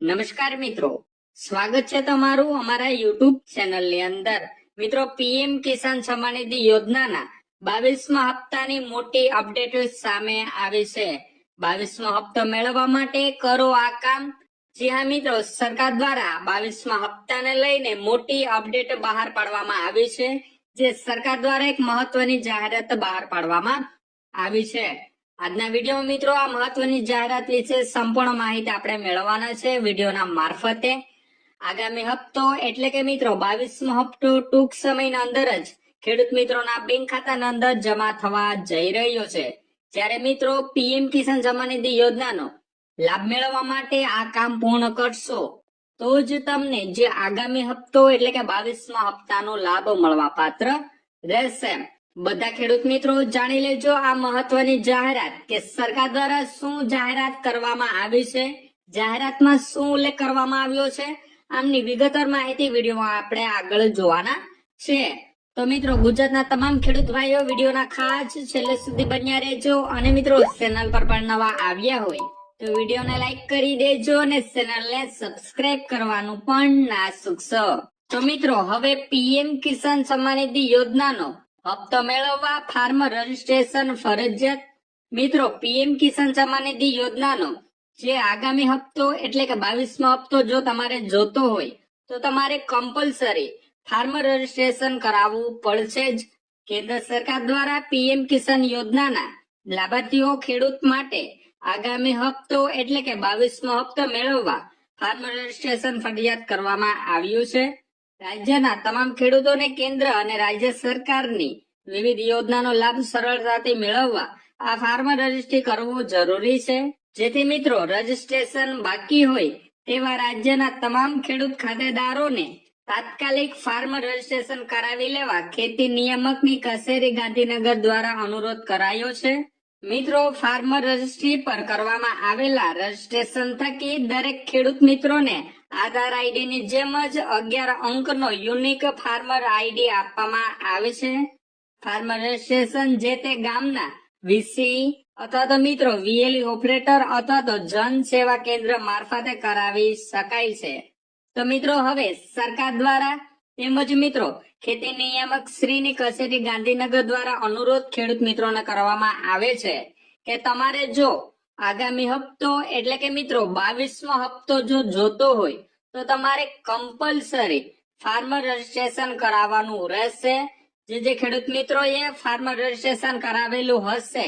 નમસ્કાર મિત્રો, સ્વાગત છે તમારું અમારા યુટ્યુબ ચેનલની અંદર. મિત્રો, પીએમ કિસાન સન્માન નિધિ યોજનાના 22મા હપ્તાની મોટી અપડેટ સામે આવી છે. 22મો હપ્તો મેળવવા માટે કરો આ કામ. જી હા મિત્રો, સરકાર દ્વારા 22મા હપ્તાને લઈને મોટી અપડેટ બહાર પાડવામાં આવી છે. જે સરકાર દ્વારા એક મહત્વની જાહેરાત બહાર પાડવામાં આવી છે. આજના વિડીયોમાં મિત્રો આ મહત્વની જાહેરાત વિશે સંપૂર્ણ માહિતી આપણે મેળવવાના છે વિડીયોના મારફતે. આગામી હપ્તો એટલે કે મિત્રો 22મો હપ્તો ટૂંક સમયના અંદર જ ખેડૂત મિત્રોના બેંક ખાતાના અંદર જમા થવા જઈ રહ્યો છે. જ્યારે મિત્રો પીએમ કિસાન સન્માન નિધિ યોજનાનો લાભ મેળવવા માટે આ કામ પૂર્ણ કરશો તો જ તમને જે આગામી હપ્તો એટલે કે 22મા હપ્તાનો લાભ મળવા પાત્ર રહેશે. બધા ખેડૂત મિત્રો જાણી લેજો આ મહત્વની જાહેરાત કે સરકાર દ્વારા શું જાહેરાત કરવામાં આવી છે, જાહેરાતમાં શું ઉલ્લેખ કરવામાં આવ્યો છે. આમની વિગતવાર માહિતી વિડીયોમાં આપણે આગળ જોવાના છે. તો મિત્રો ગુજરાતના તમામ ખેડૂત ભાઈઓ વિડીયોના ખાસ છેલ્લે સુધી બન્યા રહેજો. અને મિત્રો ચેનલ પર પણ નવા આવ્યા હોય તો વિડીયોને લાઈક કરી દેજો અને ચેનલને સબસ્ક્રાઇબ કરવાનું પણ ના ચૂકશો. તો મિત્રો હવે પીએમ કિસાન સન્માન નિધિ યોજનાનો હપ્તો મેળવવા ફાર્મર રજીસ્ટ્રેશન ફરજિયાત. મિત્રો પીએમ કિસાન સન્માન નિધિ યોજનાનો જે આગામી હપ્તો એટલે કે 22મો હપ્તો જો તમારે જોતો હોય તો તમારે કમ્પલસરી ફાર્મર રજીસ્ટ્રેશન કરાવવું પડશે જ. કેન્દ્ર સરકાર દ્વારા પીએમ કિસાન યોજનાના લાભાર્થીઓ ખેડૂત માટે આગામી હપ્તો એટલે કે 22મો હપ્તો મેળવવા ફાર્મર રજીસ્ટ્રેશન ફરજિયાત કરવામાં આવ્યું છે. રાજ્યના તમામ ખેડૂતોને કેન્દ્ર અને રાજ્ય સરકારની વિવિધ યોજનાનો લાભ સરળતાથી મેળવવા આ ફાર્મર રજીસ્ટ્રી કરવું જરૂરી છે. જેથી મિત્રો રજીસ્ટ્રેશન બાકી હોય તેવા રાજ્યના તમામ ખેડૂત ખાતેદારોને તાત્કાલિક ફાર્મર રજીસ્ટ્રેશન કરાવી લેવા ખેતી નિયામકની કચેરી ગાંધીનગર દ્વારા અનુરોધ કરાયો છે. મિત્રો ફાર્મર રજીસ્ટ્રી પર કરવામાં આવેલા રજીસ્ટ્રેશન થકી દરેક ખેડૂત મિત્રોને આધાર આઈડી ની જેમ જ 11 અંકનો યુનિક ફાર્મર આઈડી આપવામાં આવે છે. ફાર્મર રજીસ્ટ્રેશન જે તે ગામના વીસી અથવા તો મિત્રો વીએલઈ ઓપરેટર અથવા તો જન સેવા કેન્દ્ર મારફતે કરાવી શકાય છે. તો મિત્રો હવે સરકાર દ્વારા તેમજ મિત્રો ખેતી નિયામક શ્રીની કચેરી ગાંધીનગર દ્વારા અનુરોધ ખેડૂત મિત્રોને કરવામાં આવે છે કે તમારે જો આગામી હપ્તો એટલે કે મિત્રો 22મો હપ્તો જો જોતો હોય તો તમારે કમ્પલસરી ફાર્મર રજીસ્ટ્રેશન કરાવવાનું રહેશે. જે ખેડૂત મિત્રોએ ફાર્મર રજીસ્ટ્રેશન કરાવેલું હશે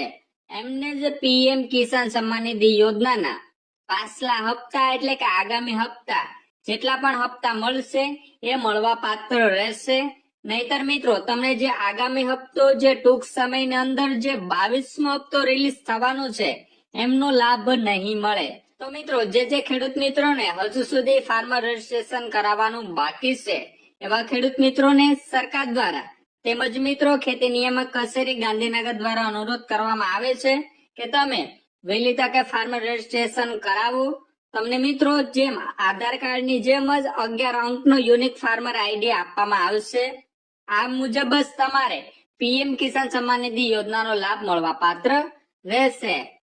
એમને જ પીએમ કિસાન સન્માન નિધિ યોજનાના પાછલા હપ્તા એટલે કે આગામી હપ્તા જેટલા પણ હપ્તા મળશે એ મળવા પાત્ર રહેશે. નહીતર મિત્રો તમને જે આગામી હપ્તો જે ટૂંક સમયની અંદર જે 22મો હપ્તો રિલીઝ થવાનો છે એમનો લાભ નહીં મળે. તો મિત્રો જે ખેડૂત મિત્રોને હજુ સુધી ફાર્મર રજીસ્ટ્રેશન કરાવવાનું બાકી છે એવા ખેડૂત મિત્રોને સરકાર દ્વારા તેમજ મિત્રો ખેતી નિયામક કચેરી ગાંધીનગર દ્વારા અનુરોધ કરવામાં આવે છે કે તમે વહેલી તકે ફાર્મર રજીસ્ટ્રેશન કરાવો. તમને મિત્રો જેમ આધાર કાર્ડની જેમ જ 11 અંકનો યુનિક ફાર્મર આઈડી આપવામાં આવશે. આ મુજબ જ તમારે પીએમ કિસાન સન્માન નિધિ યોજનાનો લાભ મળવા પાત્ર રહેશે.